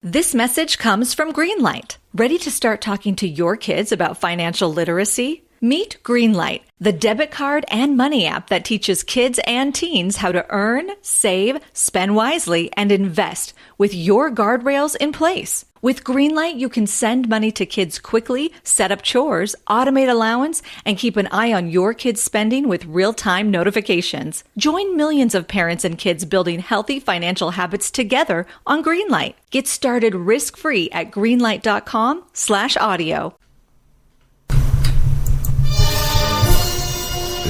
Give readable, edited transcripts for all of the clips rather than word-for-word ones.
This message comes from Greenlight. Ready to start talking to your kids about financial literacy? Meet Greenlight, the debit card and money app that teaches kids and teens how to earn, save, spend wisely, and invest with your guardrails in place. With Greenlight, you can send money to kids quickly, set up chores, automate allowance, and keep an eye on your kids' spending with real-time notifications. Join millions of parents and kids building healthy financial habits together on Greenlight. Get started risk-free at greenlight.com/audio.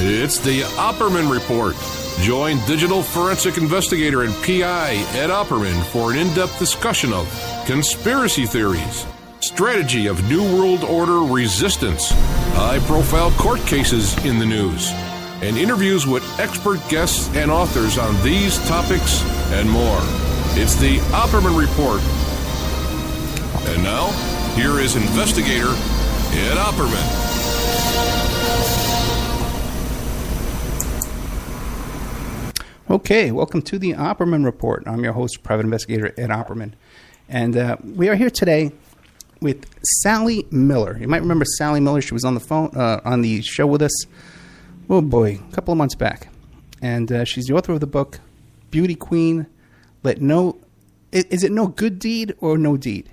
It's the Opperman Report. Join digital forensic investigator and PI Ed Opperman for an in-depth discussion of conspiracy theories, strategy of New World Order resistance, high-profile court cases in the news, and interviews with expert guests and authors on these topics and more. It's the Opperman Report. And now, here is investigator Ed Opperman. Okay, welcome to the Opperman Report. I'm your host, Private Investigator Ed Opperman. And we are here today with Sally Miller. You might remember Sally Miller. She was on the phone, on the show with us, oh boy, a couple of months back. And she's the author of the book, Beauty Queen, is it no good deed or no deed?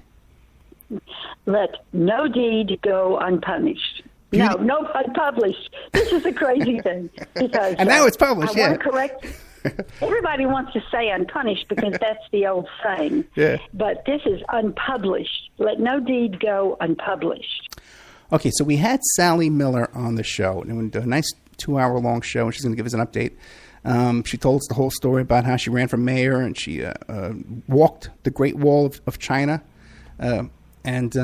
Let no deed go unpunished. No unpublished. This is a crazy thing. Because, and now it's published, I want to correct. Everybody wants to say unpunished because that's the old saying. Yeah. But this is unpublished. Let no deed go unpublished. Okay, so we had Sally Miller on the show, and we did a nice 2-hour-long show, and she's going to give us an update. She told us the whole story about how she ran for mayor, and she walked the Great Wall of China, and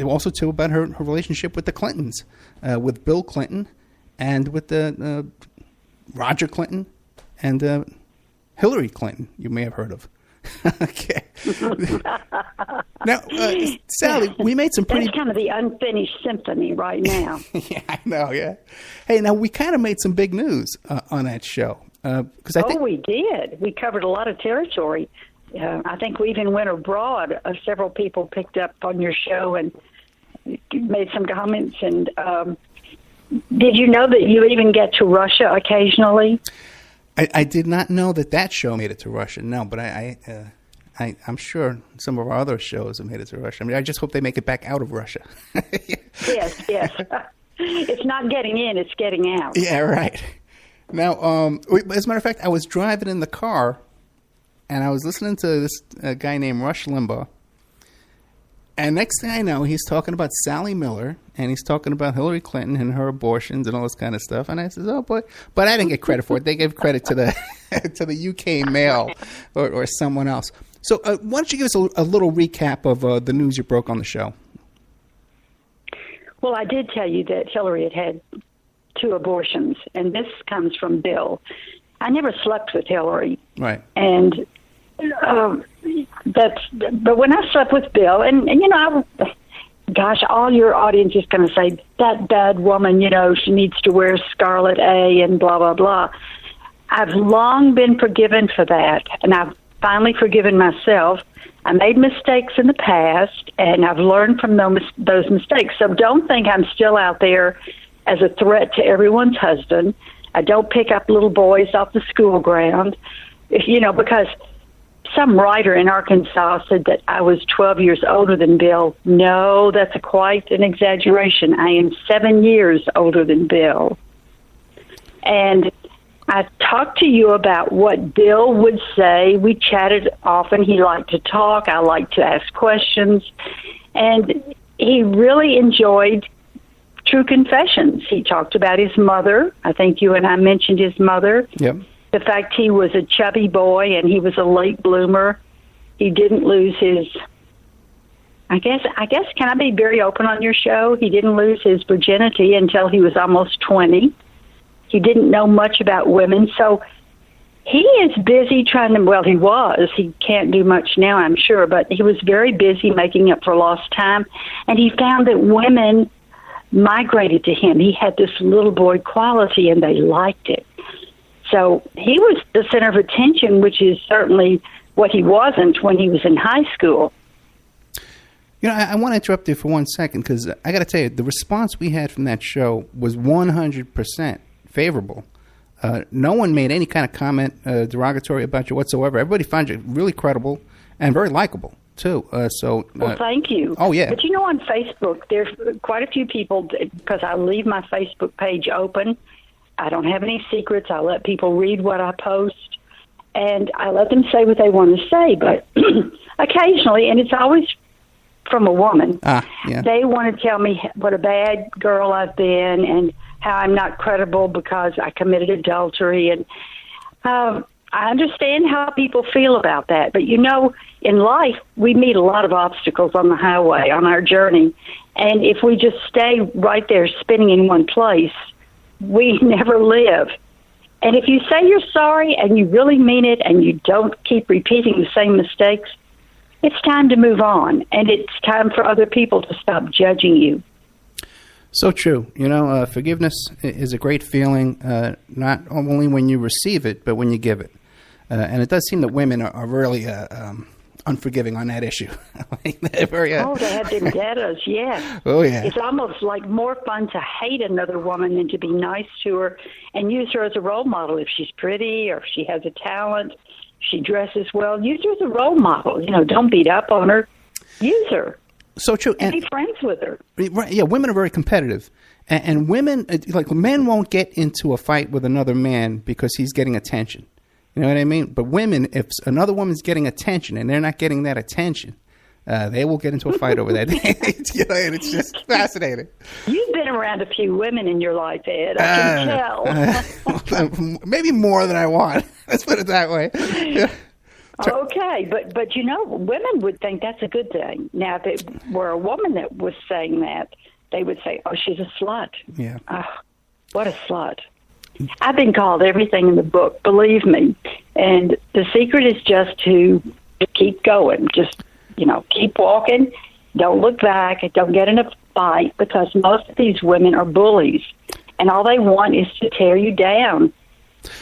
also, too, about her relationship with the Clintons, with Bill Clinton, and with Roger Clinton, and Hillary Clinton, you may have heard of. Okay. Now, Sally, we made some pretty... That's kind of the unfinished symphony right now. Yeah, I know, yeah. Hey, now, we kind of made some big news on that show. We did. We covered a lot of territory. I think we even went abroad. Several people picked up on your show and made some comments. And did you know that you even get to Russia occasionally? I did not know that show made it to Russia. No, but I'm sure some of our other shows have made it to Russia. I mean, I just hope they make it back out of Russia. Yes. It's not getting in; it's getting out. Yeah, right. Now, as a matter of fact, I was driving in the car, and I was listening to this guy named Rush Limbaugh. And next thing I know, he's talking about Sally Miller, and he's talking about Hillary Clinton and her abortions and all this kind of stuff. And I says, oh, boy. But I didn't get credit for it. They gave credit to the to the UK Mail or someone else. So why don't you give us a little recap of the news you broke on the show? Well, I did tell you that Hillary had 2 abortions, and this comes from Bill. I never slept with Hillary. Right. And... but when I slept with Bill, and gosh, all your audience is going to say, that bad woman, she needs to wear Scarlet A and blah, blah, blah. I've long been forgiven for that, and I've finally forgiven myself. I made mistakes in the past, and I've learned from those mistakes. So don't think I'm still out there as a threat to everyone's husband. I don't pick up little boys off the school ground, because... Some writer in Arkansas said that I was 12 years older than Bill. No, that's quite an exaggeration. I am 7 years older than Bill. And I talked to you about what Bill would say. We chatted often. He liked to talk. I liked to ask questions. And he really enjoyed true confessions. He talked about his mother. I think you and I mentioned his mother. Yep. The fact he was a chubby boy and he was a late bloomer. He didn't lose his, I guess, can I be very open on your show? He didn't lose his virginity until he was almost 20. He didn't know much about women. So he is busy he was. He can't do much now, I'm sure, but he was very busy making up for lost time. And he found that women migrated to him. He had this little boy quality and they liked it. So he was the center of attention, which is certainly what he wasn't when he was in high school. I want to interrupt you for 1 second because I got to tell you, the response we had from that show was 100% favorable. No one made any kind of comment derogatory about you whatsoever. Everybody found you really credible and very likable, too. Well, thank you. Oh, yeah. But on Facebook, there's quite a few people, because I leave my Facebook page open. I don't have any secrets. I let people read what I post, and I let them say what they want to say. But occasionally, and it's always from a woman, they want to tell me what a bad girl I've been and how I'm not credible because I committed adultery. And I understand how people feel about that. But, in life, we meet a lot of obstacles on the highway, on our journey. And if we just stay right there spinning in one place, we never live. And if you say you're sorry and you really mean it and you don't keep repeating the same mistakes, it's time to move on. And it's time for other people to stop judging you. So true. Forgiveness is a great feeling, not only when you receive it, but when you give it. And it does seem that women are really unforgiving on that issue. They're very, they have vendettas, yeah. Oh, yeah. It's almost like more fun to hate another woman than to be nice to her and use her as a role model. If she's pretty or if she has a talent, she dresses well, use her as a role model. Don't beat up on her. Use her. So true. And be friends with her. Right, yeah, women are very competitive. And women, men won't get into a fight with another man because he's getting attention. You know what I mean? But women, if another woman's getting attention and they're not getting that attention, they will get into a fight over that. And it's just fascinating. You've been around a few women in your life, Ed. I can tell. Maybe more than I want. Let's put it that way. Yeah. Okay, but women would think that's a good thing. Now, if it were a woman that was saying that, they would say, "Oh, she's a slut." Yeah. Oh, what a slut. I've been called everything in the book, believe me. And the secret is just to keep going. Just, keep walking. Don't look back. Don't get in a fight because most of these women are bullies. And all they want is to tear you down.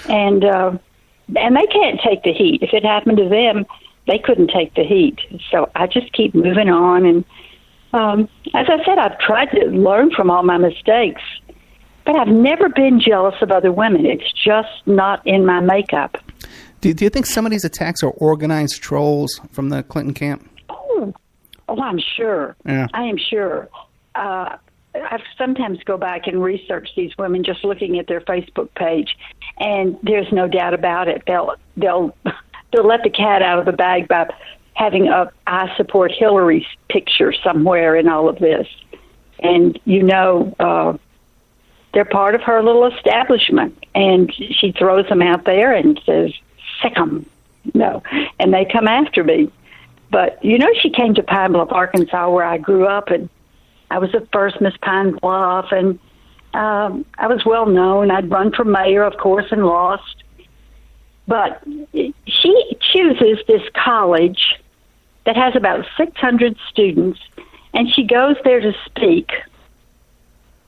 And they can't take the heat. If it happened to them, they couldn't take the heat. So I just keep moving on. And as I said, I've tried to learn from all my mistakes. But I've never been jealous of other women. It's just not in my makeup. Do you think some of these attacks are organized trolls from the Clinton camp? Oh, I'm sure. Yeah. I am sure. I sometimes go back and research these women just looking at their Facebook page, and there's no doubt about it. They'll let the cat out of the bag by having a "I support Hillary" picture somewhere in all of this, and they're part of her little establishment, and she throws them out there and says, "Sick 'em," and they come after me. But she came to Pine Bluff, Arkansas, where I grew up, and I was the first Miss Pine Bluff, and I was well known. I'd run for mayor, of course, and lost. But she chooses this college that has about 600 students, and she goes there to speak,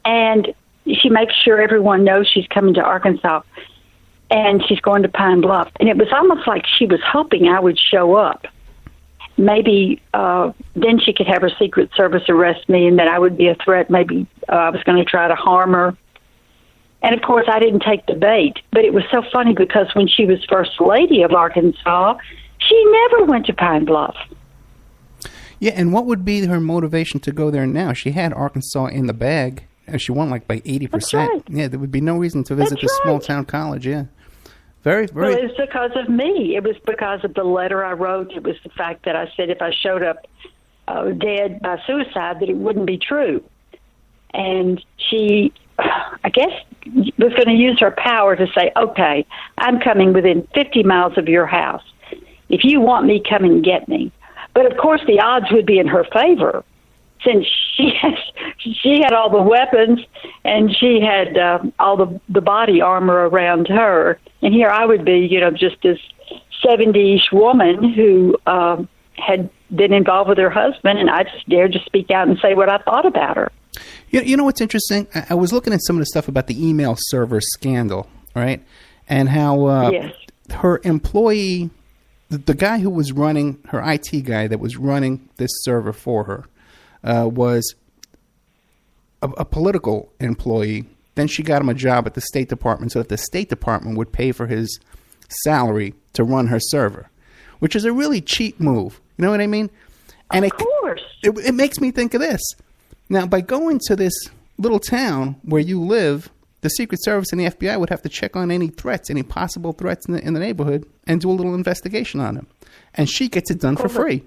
and she makes sure everyone knows she's coming to Arkansas, and she's going to Pine Bluff. And it was almost like she was hoping I would show up. Maybe then she could have her Secret Service arrest me, and that I would be a threat. Maybe I was going to try to harm her. And, of course, I didn't take the bait. But it was so funny because when she was First Lady of Arkansas, she never went to Pine Bluff. Yeah, and what would be her motivation to go there now? She had Arkansas in the bag. She won by 80%. That's right. Yeah, there would be no reason to visit this small town college. Yeah, very, very. Well, it was because of me. It was because of the letter I wrote. It was the fact that I said if I showed up dead by suicide, that it wouldn't be true. And she, I guess, was going to use her power to say, "Okay, I'm coming within 50 miles of your house. If you want me, come and get me." But of course, the odds would be in her favor, since she had all the weapons and she had all the body armor around her. And here I would be, just this 70-ish woman who had been involved with her husband, and I just dared to speak out and say what I thought about her. You know what's interesting? I was looking at some of the stuff about the email server scandal, right? And how yes. Her employee, the guy who was running, her IT guy that was running this server for her, was a political employee. Then she got him a job at the State Department so that the State Department would pay for his salary to run her server, which is a really cheap move. You know what I mean? And of course. It makes me think of this. Now, by going to this little town where you live, the Secret Service and the FBI would have to check on any threats, any possible threats in the neighborhood, and do a little investigation on them. And she gets it done for free.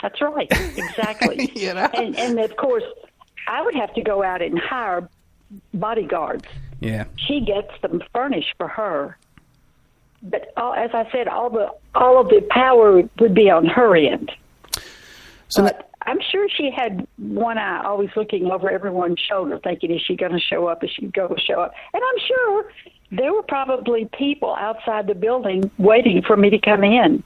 That's right. Exactly. You know? And of course, I would have to go out and hire bodyguards. Yeah. She gets them furnished for her. But as I said, all of the power would be on her end. But I'm sure she had one eye always looking over everyone's shoulder, thinking, is she going to show up? Is she going to show up? And I'm sure there were probably people outside the building waiting for me to come in.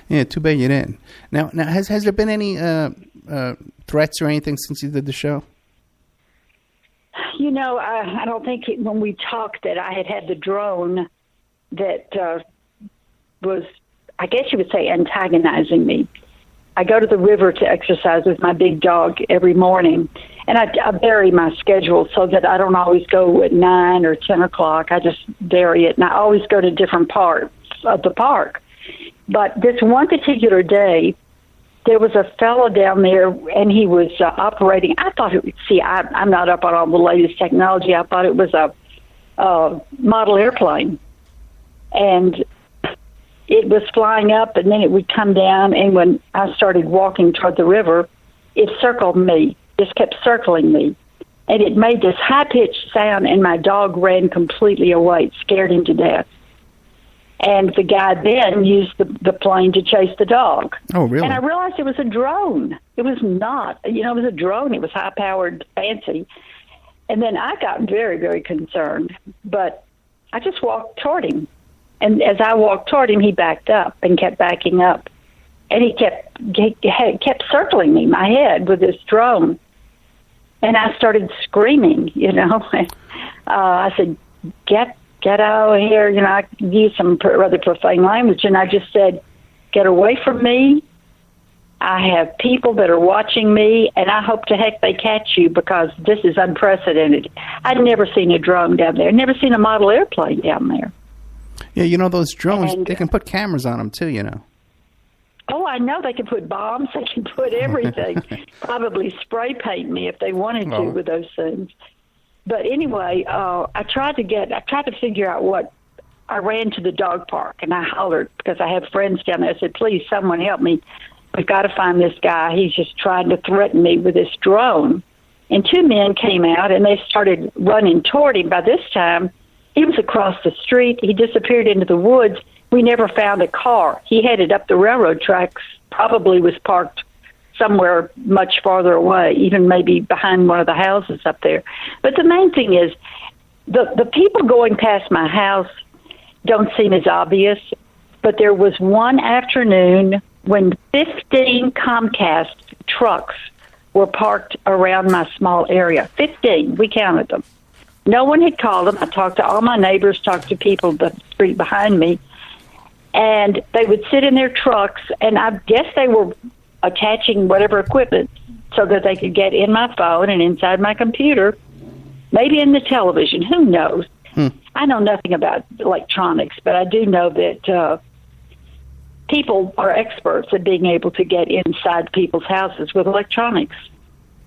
Yeah, too bad you didn't. Now has there been any threats or anything since you did the show? You know, I don't think when we talked that I had the drone that was, I guess you would say, antagonizing me. I go to the river to exercise with my big dog every morning, and I vary my schedule so that I don't always go at 9 or 10 o'clock. I just vary it, and I always go to different parts of the park. But this one particular day, there was a fellow down there, and he was operating. I thought it. I'm not up on all the latest technology. I thought it was a model airplane, and it was flying up, and then it would come down. And when I started walking toward the river, it circled me. Just kept circling me, and it made this high-pitched sound. And my dog ran completely away. It scared him to death. And the guy then used the plane to chase the dog. Oh, really? And I realized it was a drone. It was not. It was a drone. It was high-powered, fancy. And then I got very, very concerned. But I just walked toward him. And as I walked toward him, he backed up and kept backing up. And he kept circling me, my head, with this drone. And I started screaming, I said, get out of here. I used some rather profane language, and I just said, get away from me. I have people that are watching me, and I hope to heck they catch you because this is unprecedented. I'd never seen a drone down there. Never seen a model airplane down there. Yeah, those drones, they can put cameras on them, too, Oh, I know. They can put bombs. They can put everything. Probably spray paint me if they wanted to with those things. But anyway, I tried to figure out what. I ran to the dog park and I hollered because I have friends down there. I said, please, someone help me. We've got to find this guy. He's just trying to threaten me with this drone. And 2 men came out and they started running toward him. By this time, he was across the street. He disappeared into the woods. We never found a car. He headed up the railroad tracks, probably was parked somewhere much farther away, even maybe behind one of the houses up there. But the main thing is the people going past my house don't seem as obvious, but there was one afternoon when 15 Comcast trucks were parked around my small area. 15, we counted them. No one had called them. I talked to all my neighbors, talked to people the street behind me, and they would sit in their trucks, and I guess they were attaching whatever equipment so that they could get in my phone and inside my computer, maybe in the television. Who knows? I know nothing about electronics, but I do know that people are experts at being able to get inside people's houses with electronics.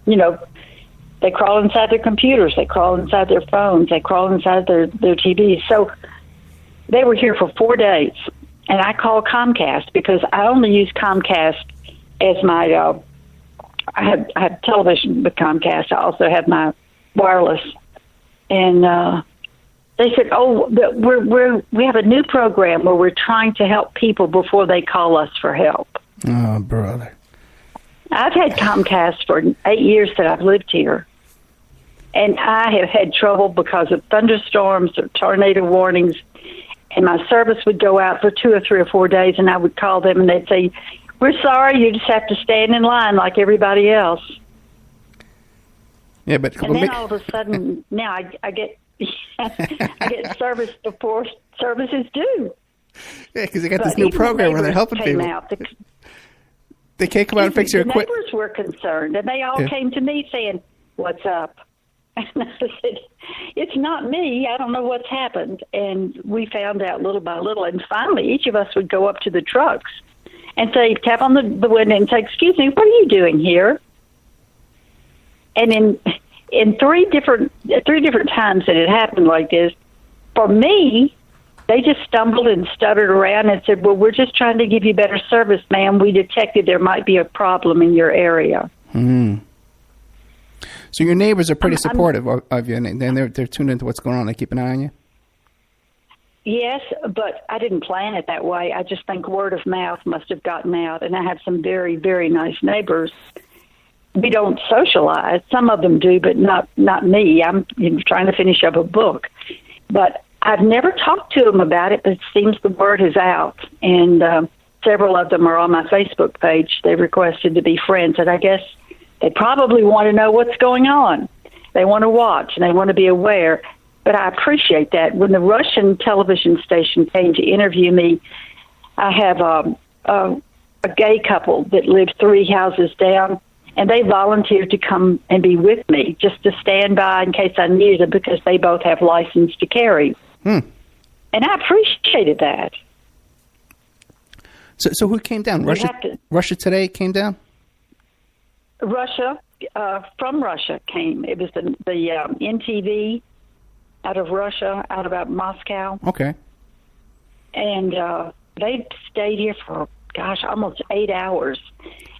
They crawl inside their computers, they crawl inside their phones, they crawl inside their TVs. So they were here for 4 days, and I called Comcast because I only use Comcast as my, I have television with Comcast. I also have my wireless. And they said, we have a new program where we're trying to help people before they call us for help. Oh, brother. I've had Comcast for 8 years that I've lived here. And I have had trouble because of thunderstorms or tornado warnings. And my service would go out for 2 or 3 or 4 days, and I would call them, and they'd say, we're sorry, you just have to stand in line like everybody else. Yeah, but and then all of a sudden, now I get I get service before service is due. Yeah, because they got this new program where they're helping people. They can't come out and fix your equipment. The neighbors were concerned, and they all came to me saying, "What's up?" And I said, "It's not me. I don't know what's happened." And we found out little by little, and finally each of us would go up to the trucks and say, tap on the window and say, "Excuse me, what are you doing here?" And in three different times that it happened like this, for me, they just stumbled and stuttered around and said, "Well, we're just trying to give you better service, ma'am. We detected there might be a problem in your area." Mm. So your neighbors are pretty supportive of you, and they're tuned into what's going on. They keep an eye on you? Yes, but I didn't plan it that way. I just think word of mouth must have gotten out, and I have some very, very nice neighbors. We don't socialize. Some of them do, but not me. I'm trying to finish up a book. But I've never talked to them about it, but it seems the word is out. And several of them are on my Facebook page. They requested to be friends, and I guess they probably want to know what's going on. They want to watch, and they want to be aware. But I appreciate that. When the Russian television station came to interview me, I have a gay couple that lived 3 houses down, and they volunteered to come and be with me, just to stand by in case I needed it, because they both have license to carry. And I appreciated that. So who came down? Russia Today came down? Russia, from Russia came. It was the NTV out of Russia, out about Moscow. Okay. And they stayed here for, almost 8 hours.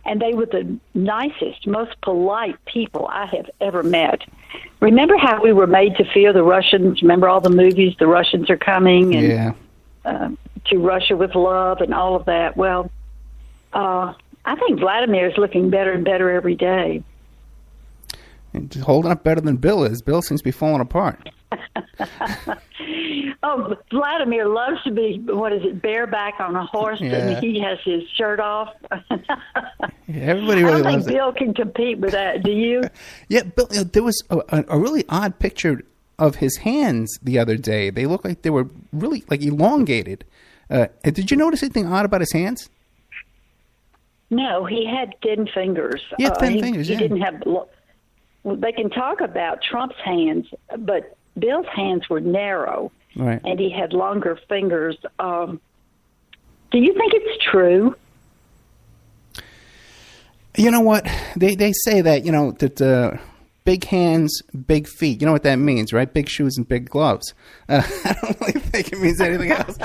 And they were the nicest, most polite people I have ever met. Remember how we were made to fear the Russians? Remember all the movies, the Russians are coming, and to Russia with love and all of that? Well, I think Vladimir is looking better and better every day. And just holding up better than Bill is. Bill seems to be falling apart. Oh, Vladimir loves to be, bareback on a horse, and he has his shirt off. Everybody really loves it. I don't think Bill can compete with that. Do you? Yeah, Bill, there was a really odd picture of his hands the other day. They looked like they were really elongated. Did you notice anything odd about his hands? No, he had thin fingers. Yeah, thin fingers. He didn't have. They can talk about Trump's hands, but Bill's hands were narrow, right, and he had longer fingers. Do you think it's true? You know what? They say that, that big hands, big feet. You know what that means, right? Big shoes and big gloves. I don't really think it means anything else.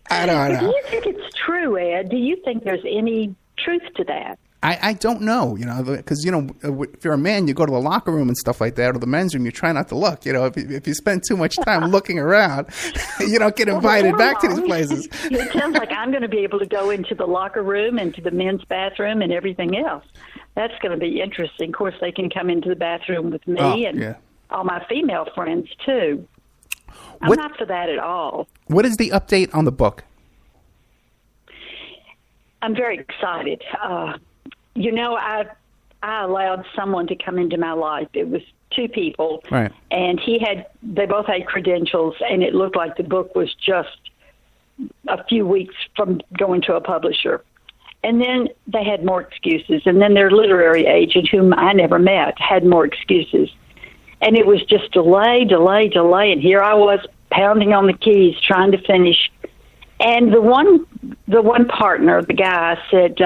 I don't know. Do you think it's true, Ed? Do you think there's any truth to that? I don't know, because, if you're a man, you go to the locker room and stuff like that, or the men's room, you try not to look. If you spend too much time looking around, you don't get invited back to these places. It sounds like I'm going to be able to go into the locker room and to the men's bathroom and everything else. That's going to be interesting. Of course, they can come into the bathroom with me and all my female friends, too. I'm not for that at all. What is the update on the book? I'm very excited. I allowed someone to come into my life. It was 2 people, right? And they both had credentials, and it looked like the book was just a few weeks from going to a publisher. And then they had more excuses, and then their literary agent, whom I never met, had more excuses. And it was just delay, and here I was pounding on the keys trying to finish. And the one partner, the guy, said,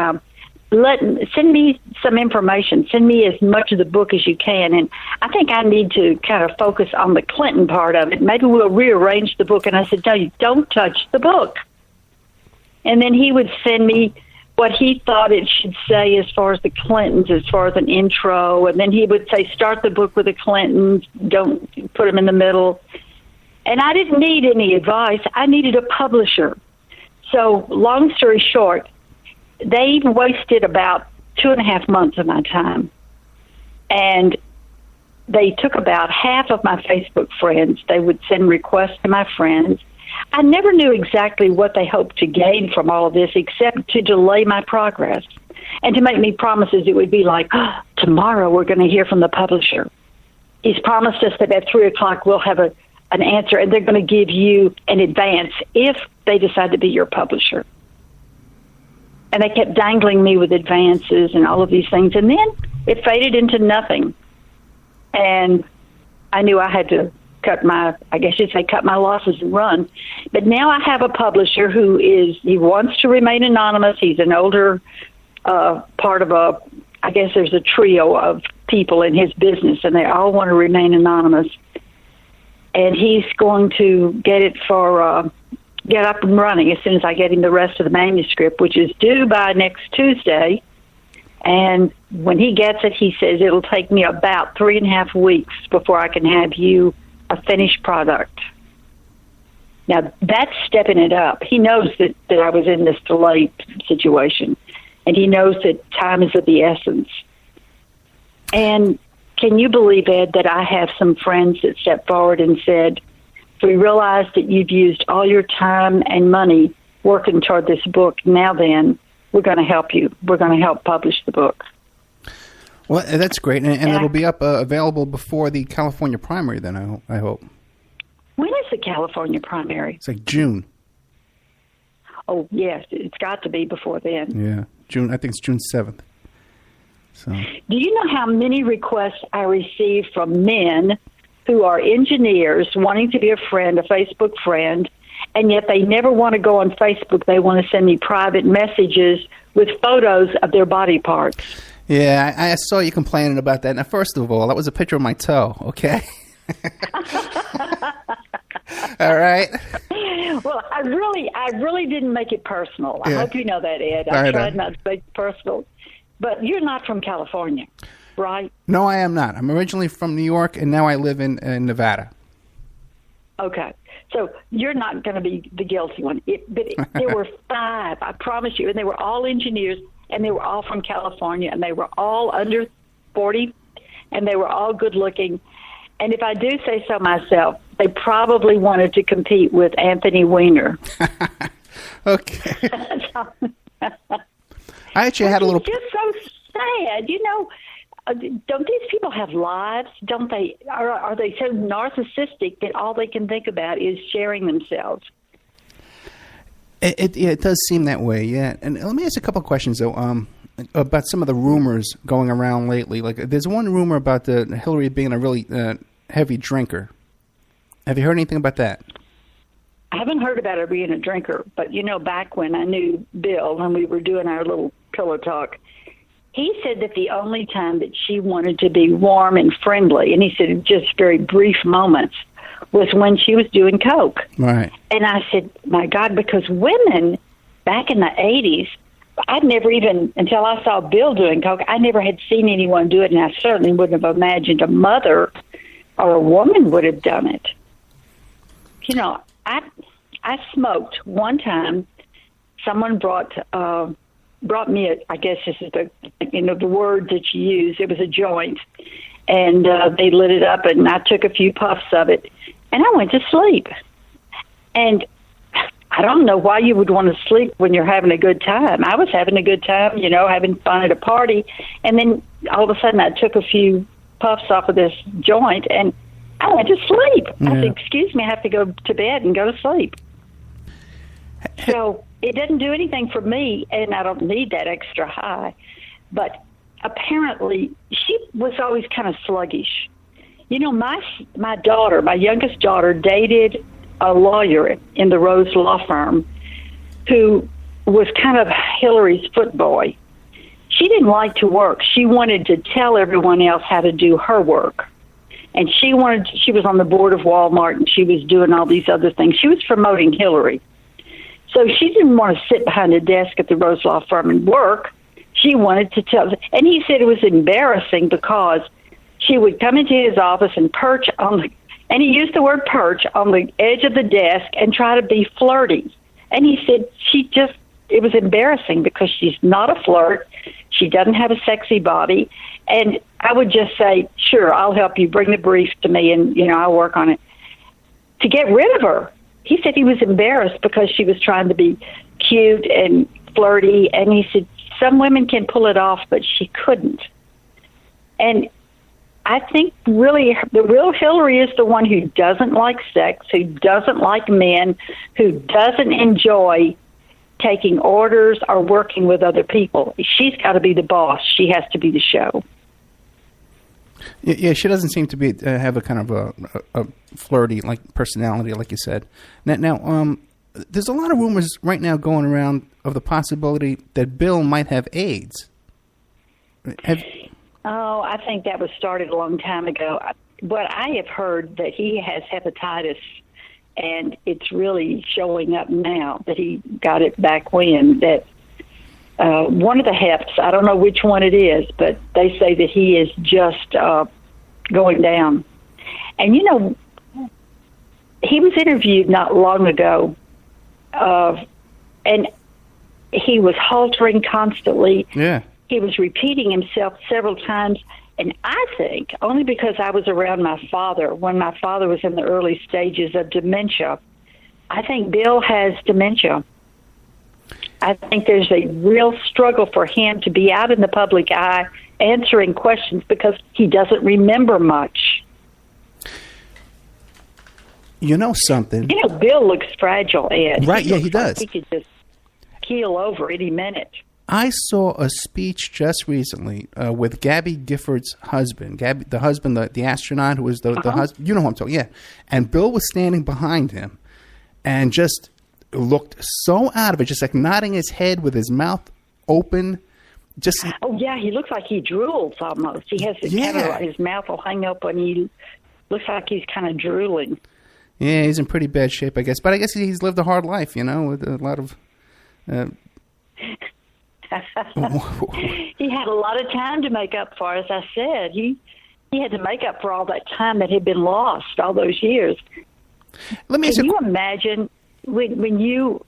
send me some information. Send me as much of the book as you can. And I think I need to kind of focus on the Clinton part of it. Maybe we'll rearrange the book. And I said, no, you don't touch the book. And then he would send me what he thought it should say as far as the Clintons, as far as an intro. And then he would say, start the book with the Clintons. Don't put them in the middle. And I didn't need any advice. I needed a publisher. So long story short, they wasted about 2.5 months of my time. And they took about half of my Facebook friends. They would send requests to my friends. I never knew exactly what they hoped to gain from all of this, except to delay my progress and to make me promises. It would be like, tomorrow we're going to hear from the publisher. He's promised us that at 3 o'clock we'll have an answer, and they're going to give you an advance if they decide to be your publisher. And they kept dangling me with advances and all of these things. And then it faded into nothing. And I knew I had to cut my losses and run. But now I have a publisher he wants to remain anonymous. He's an older part of I guess there's a trio of people in his business, and they all want to remain anonymous. And he's going to get it get up and running as soon as I get him the rest of the manuscript, which is due by next Tuesday. And when he gets it, he says it'll take me about 3.5 weeks before I can have you a finished product. Now, that's stepping it up. He knows that I was in this delayed situation, and he knows that time is of the essence. And can you believe, Ed, that I have some friends that stepped forward and said, we realize that you've used all your time and money working toward this book. Now then, we're going to help you. We're going to help publish the book. Well, that's great. And it'll be up available before the California primary then, I hope. When is the California primary? It's like June. Oh, yes. It's got to be before then. Yeah. June. I think it's June 7th. So. Do you know how many requests I receive from men who are engineers wanting to be a Facebook friend, and yet they never want to go on Facebook? They want to send me private messages with photos of their body parts. Yeah, I saw you complaining about that. Now, first of all, that was a picture of my toe, okay? All right. Well, I really didn't make it personal. I hope you know that, Ed. I tried not to make it personal. But you're not from California, right? No, I am not. I'm originally from New York, and now I live in Nevada. Okay. So you're not going to be the guilty one. There were 5, I promise you, and they were all engineers, and they were all from California, and they were all under 40, and they were all good-looking. And if I do say so myself, they probably wanted to compete with Anthony Weiner. Okay. I actually had a little... It's just so sad. You know, don't these people have lives? Don't they? Are they so narcissistic that all they can think about is sharing themselves? It does seem that way, yeah. And let me ask a couple of questions, though, about some of the rumors going around lately. Like, there's one rumor about Hillary being a really heavy drinker. Have you heard anything about that? I haven't heard about her being a drinker, but, you know, back when I knew Bill and we were doing our little pillow talk, he said that the only time that she wanted to be warm and friendly, and he said just very brief moments, was when she was doing coke. Right. And I said, my God, because women back in the 80s, I'd never even, until I saw Bill doing coke, I never had seen anyone do it, and I certainly wouldn't have imagined a mother or a woman would have done it. You know, I smoked one time. Someone brought me I guess this is the word that you use. It was a joint, and they lit it up, and I took a few puffs of it, and I went to sleep. And I don't know why you would want to sleep when you're having a good time. I was having a good time, you know, having fun at a party, and then all of a sudden I took a few puffs off of this joint, and I went to sleep. Yeah. I said, excuse me, I have to go to bed and go to sleep. So it doesn't do anything for me, and I don't need that extra high. But apparently she was always kind of sluggish. You know, my daughter, my youngest daughter, dated a lawyer in the Rose Law Firm who was kind of Hillary's footboy. She didn't like to work. She wanted to tell everyone else how to do her work. And she was on the board of Walmart, and she was doing all these other things. She was promoting Hillary. So she didn't want to sit behind a desk at the Rose Law Firm and work. She wanted to tell. And he said it was embarrassing because she would come into his office and perch on the, and he used the word perch, on the edge of the desk and try to be flirty. And he said it was embarrassing because she's not a flirt. She doesn't have a sexy body. And I would just say, sure, I'll help you. Bring the brief to me, and, you know, I'll work on it. To get rid of her, he said he was embarrassed because she was trying to be cute and flirty. And he said some women can pull it off, but she couldn't. And I think really the real Hillary is the one who doesn't like sex, who doesn't like men, who doesn't enjoy taking orders or working with other people. She's got to be the boss. She has to be the show. Yeah, she doesn't seem to be have a kind of a flirty personality, like you said. Now, there's a lot of rumors right now going around of the possibility that Bill might have AIDS. I think that was started a long time ago. But I have heard that he has hepatitis, and it's really showing up now that he got it back when. That one of the heps, I don't know which one it is, but they say that he is just going down. And, he was interviewed not long ago, and he was halting constantly. Yeah. He was repeating himself several times. And I think, only because I was around my father when my father was in the early stages of dementia, I think Bill has dementia. I think there's a real struggle for him to be out in the public eye answering questions because he doesn't remember much. You know something? Bill looks fragile, Ed. Right, he does. He could just keel over any minute. I saw a speech just recently with Gabby Gifford's husband, the astronaut who was the husband. You know who I'm talking. Yeah, and Bill was standing behind him, and just looked so out of it, just like nodding his head with his mouth open. He looks like he drools almost. He has his mouth will hang open. He looks like he's kind of drooling. Yeah, he's in pretty bad shape, I guess. But I guess he's lived a hard life, with a lot of. He had a lot of time to make up for, as I said. He had to make up for all that time that had been lost all those years. Let me ask you. Can you imagine when you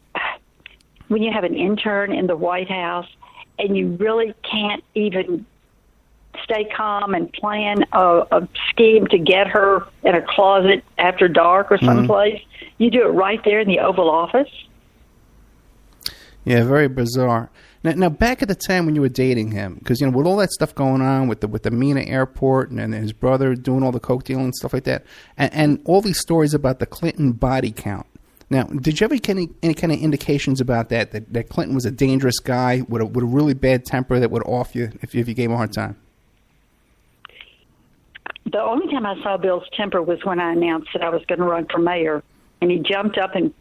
have an intern in the White House and you really can't even stay calm and plan a scheme to get her in a closet after dark or someplace? Mm-hmm. You do it right there in the Oval Office. Yeah, very bizarre. Now, back at the time when you were dating him, because with all that stuff going on with the Mina airport and his brother doing all the coke dealing and stuff like that, and all these stories about the Clinton body count. Now, did you ever get any kind of indications about that Clinton was a dangerous guy with a really bad temper that would off you if you gave him a hard time? The only time I saw Bill's temper was when I announced that I was going to run for mayor, and he jumped up and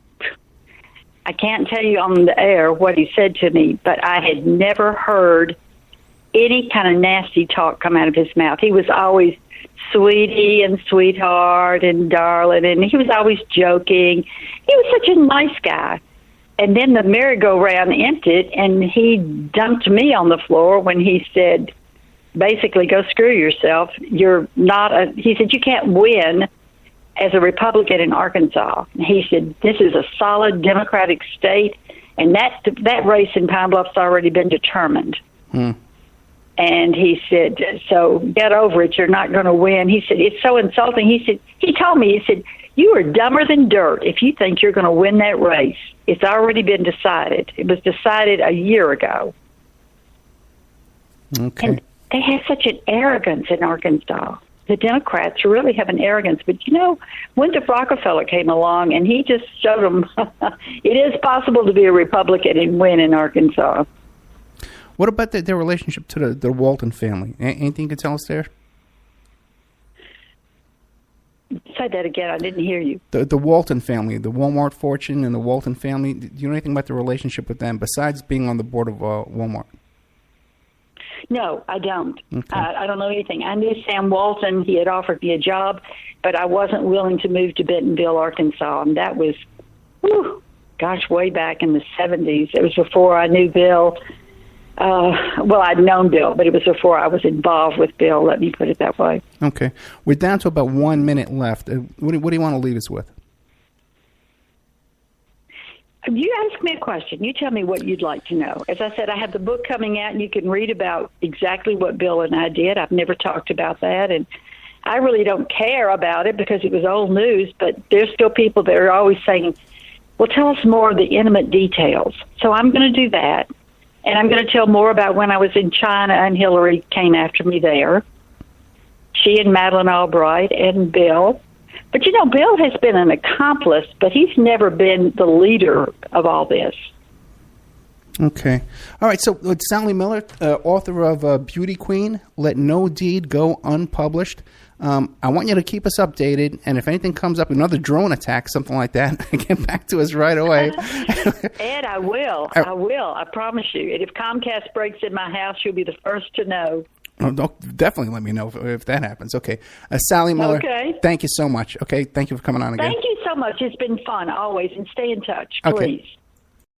I can't tell you on the air what he said to me, but I had never heard any kind of nasty talk come out of his mouth. He was always sweetie and sweetheart and darling, and he was always joking. He was such a nice guy. And then the merry-go-round emptied, and he dumped me on the floor when he said, basically, go screw yourself. He said, you can't win as a Republican in Arkansas. He said, this is a solid Democratic state, and that race in Pine Bluff's already been determined. And he said, so get over it. You're not going to win. He said, it's so insulting. He told me, you are dumber than dirt if you think you're going to win that race. It's already been decided. It was decided a year ago. Okay. And they have such an arrogance in Arkansas. The Democrats really have an arrogance. But, Winthrop Rockefeller came along, and he just showed them it is possible to be a Republican and win in Arkansas. What about their relationship to the Walton family? Anything you can tell us there? Say that again. I didn't hear you. The Walton family, the Walmart fortune and the Walton family. Do you know anything about the relationship with them besides being on the board of Walmart? No, I don't. Okay. I don't know anything. I knew Sam Walton. He had offered me a job, but I wasn't willing to move to Bentonville, Arkansas. And that was, way back in the 70s. It was before I knew Bill. I'd known Bill, but it was before I was involved with Bill. Let me put it that way. Okay. We're down to about 1 minute left. What do you want to leave us with? You ask me a question. You tell me what you'd like to know. As I said, I have the book coming out, and you can read about exactly what Bill and I did. I've never talked about that, and I really don't care about it because it was old news, but there's still people that are always saying, well, tell us more of the intimate details. So I'm going to do that, and I'm going to tell more about when I was in China and Hillary came after me there. She and Madeleine Albright and Bill. But, Bill has been an accomplice, but he's never been the leader of all this. Okay. All right. So Sally Miller, author of Beauty Queen, Let No Deed Go Unpublished. I want you to keep us updated, and if anything comes up, another drone attack, something like that, get back to us right away. Ed, I will. I promise you. And if Comcast breaks in my house, you'll be the first to know. Oh, definitely let me know if that happens. Okay. Sally Miller, thank you so much. Okay. Thank you for coming on again. Thank you so much. It's been fun always, and stay in touch, okay. please.